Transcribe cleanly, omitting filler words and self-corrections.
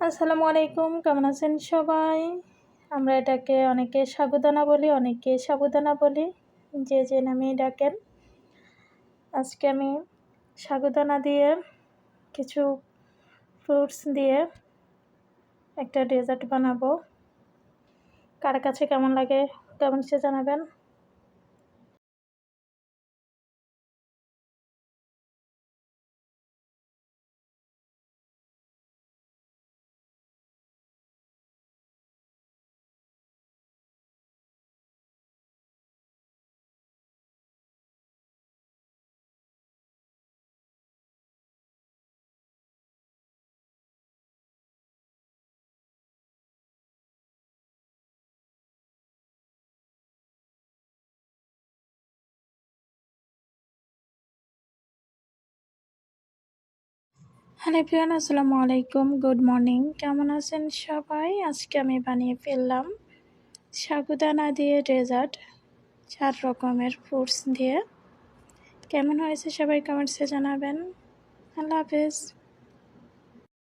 আসসালামু আলাইকুম, কেমন আছেন সবাই? আমরা এটাকে অনেকে সাগুদানা বলি, অনেকে সাবুদানা বলি, যে যে নামেই ডাকেন। আজকে আমি সাগুদানা দিয়ে কিছু ফ্রুটস দিয়ে একটা ডেজার্ট বানাবো। কার কাছে কেমন লাগে কমেন্টসে জানাবেন। হ্যালো এভরিওয়ান, আসসালামু আলাইকুম, গুড মর্নিং। কেমন আছেন সবাই? আজকে আমি বানিয়ে ফেললাম সাগুদানা দিয়ে ডেজার্ট, 4 রকমের ফ্রুটস দিয়ে। কেমন হয়েছে সবাই কমেন্টসে জানাবেন। আল্লাহ হাফেজ।